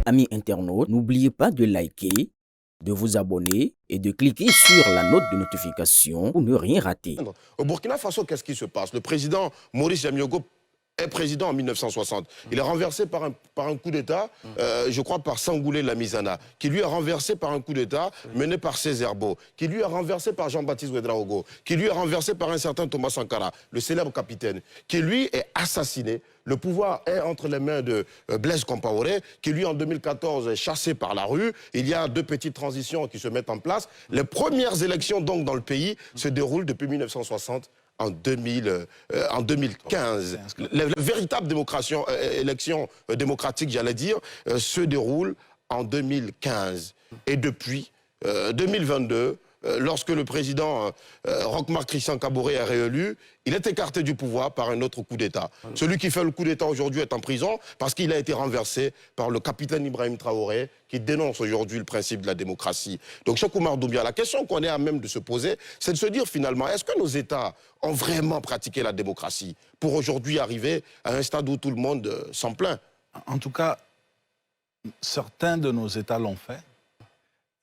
Amis internautes, n'oubliez pas de liker, de vous abonner et de cliquer sur la note de notification pour ne rien rater. Au Burkina Faso, qu'est-ce qui se passe? Le président Maurice Jamiogo est président en 1960. Il est renversé par un coup d'État, je crois par Sangoulé Lamizana, qui lui est renversé par un coup d'État mené par Césaire Beau, qui lui est renversé par Jean-Baptiste Ouedraogo, qui lui est renversé par un certain Thomas Sankara, le célèbre capitaine, qui lui est assassiné. Le pouvoir est entre les mains de Blaise Compaoré, qui lui en 2014 est chassé par la rue. Il y a deux petites transitions qui se mettent en place. Les premières élections donc dans le pays se déroulent depuis 1960 en 2015. La véritable élection démocratique, j'allais dire, se déroule en 2015. Et depuis 2022, lorsque le président Roch-Marc Christian Kaboré est réélu, il est écarté du pouvoir par un autre coup d'État. Celui qui fait le coup d'État aujourd'hui est en prison parce qu'il a été renversé par le capitaine Ibrahim Traoré, qui dénonce aujourd'hui le principe de la démocratie. Donc, Cheikh Oumar Doumbia, la question qu'on est à même de se poser, c'est de se dire finalement, est-ce que nos États ont vraiment pratiqué la démocratie pour aujourd'hui arriver à un stade où tout le monde s'en plaint? En tout cas, certains de nos États l'ont fait.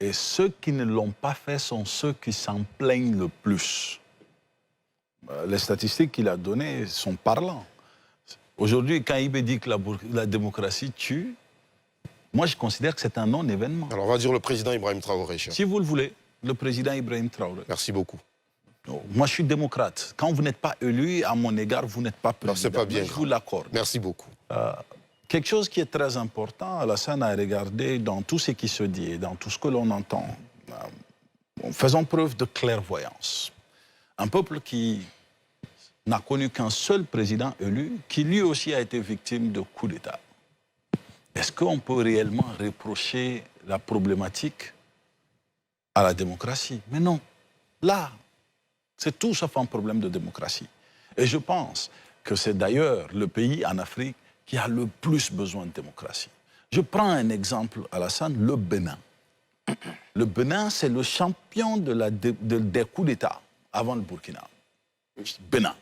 Et ceux qui ne l'ont pas fait sont ceux qui s'en plaignent le plus. Les statistiques qu'il a données sont parlantes. Aujourd'hui, quand Ibé dit que la démocratie tue, moi je considère que c'est un non-événement. Alors on va dire le président Ibrahim Traoré. Si vous le voulez, le président Ibrahim Traoré. Merci beaucoup. Moi je suis démocrate. Quand vous n'êtes pas élu, à mon égard, vous n'êtes pas président. C'est pas bien. Je vous l'accorde. Merci beaucoup. Quelque chose qui est très important, Alassane a regardé dans tout ce qui se dit et dans tout ce que l'on entend, faisons preuve de clairvoyance. Un peuple qui n'a connu qu'un seul président élu, qui lui aussi a été victime de coups d'État. Est-ce qu'on peut réellement reprocher la problématique à la démocratie? Mais non. Là, c'est tout sauf un problème de démocratie. Et je pense que c'est d'ailleurs le pays en Afrique qui a le plus besoin de démocratie. Je prends un exemple, Alassane, le Bénin. Le Bénin, c'est le champion des coups d'État avant le Burkina. Bénin.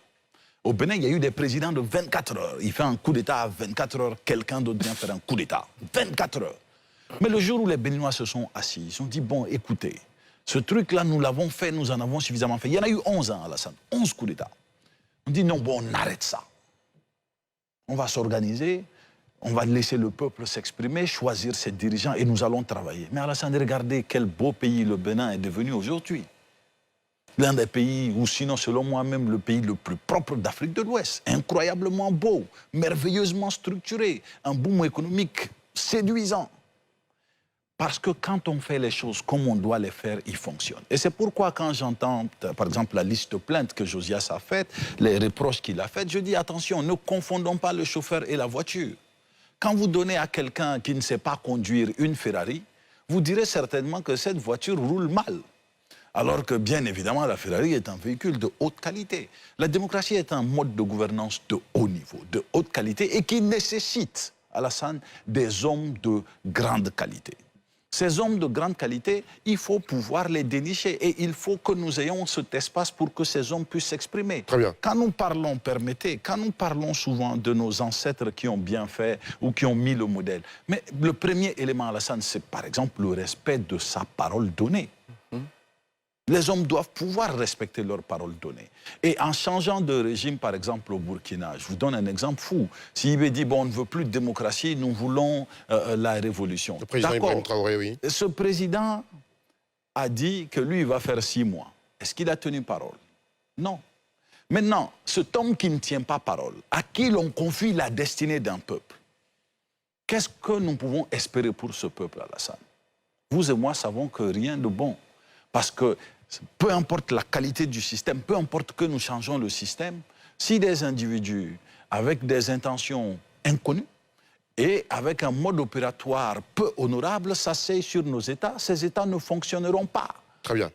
Au Bénin, il y a eu des présidents de 24 heures. Il fait un coup d'État à 24 heures, quelqu'un d'autre vient faire un coup d'État. 24 heures. Mais le jour où les Béninois se sont assis, ils se sont dit, bon, écoutez, ce truc-là, nous l'avons fait, nous en avons suffisamment fait. Il y en a eu 11 ans, Alassane, 11 coups d'État. On dit, non, bon, on arrête ça. On va s'organiser, on va laisser le peuple s'exprimer, choisir ses dirigeants et nous allons travailler. Mais Alassane, regardez quel beau pays le Bénin est devenu aujourd'hui. L'un des pays, ou sinon selon moi même le pays le plus propre d'Afrique de l'Ouest. Incroyablement beau, merveilleusement structuré, un boom économique séduisant. Parce que quand on fait les choses comme on doit les faire, ils fonctionnent. Et c'est pourquoi quand j'entends, par exemple, la liste de plaintes que Josias a faite, les reproches qu'il a faites, je dis attention, ne confondons pas le chauffeur et la voiture. Quand vous donnez à quelqu'un qui ne sait pas conduire une Ferrari, vous direz certainement que cette voiture roule mal. Alors que, bien évidemment, la Ferrari est un véhicule de haute qualité. La démocratie est un mode de gouvernance de haut niveau, de haute qualité, et qui nécessite, Alassane, des hommes de grande qualité. Ces hommes de grande qualité, il faut pouvoir les dénicher et il faut que nous ayons cet espace pour que ces hommes puissent s'exprimer. Très bien. Quand nous parlons, permettez, quand nous parlons souvent de nos ancêtres qui ont bien fait ou qui ont mis le modèle, mais le premier élément, Alassane, c'est par exemple le respect de sa parole donnée. Les hommes doivent pouvoir respecter leur parole donnée. Et en changeant de régime, par exemple, au Burkina, je vous donne un exemple fou. Si Ibé dit, bon, on ne veut plus de démocratie, nous voulons la révolution. Le président Ibrahim Traoré, oui. Ce président a dit que lui, il va faire 6 mois. Est-ce qu'il a tenu parole? Non. Maintenant, cet homme qui ne tient pas parole, à qui l'on confie la destinée d'un peuple, qu'est-ce que nous pouvons espérer pour ce peuple, Alassane? Vous et moi savons que rien de bon. Parce que peu importe la qualité du système, peu importe que nous changeons le système, si des individus avec des intentions inconnues et avec un mode opératoire peu honorable s'asseyent sur nos États, ces États ne fonctionneront pas. Très bien.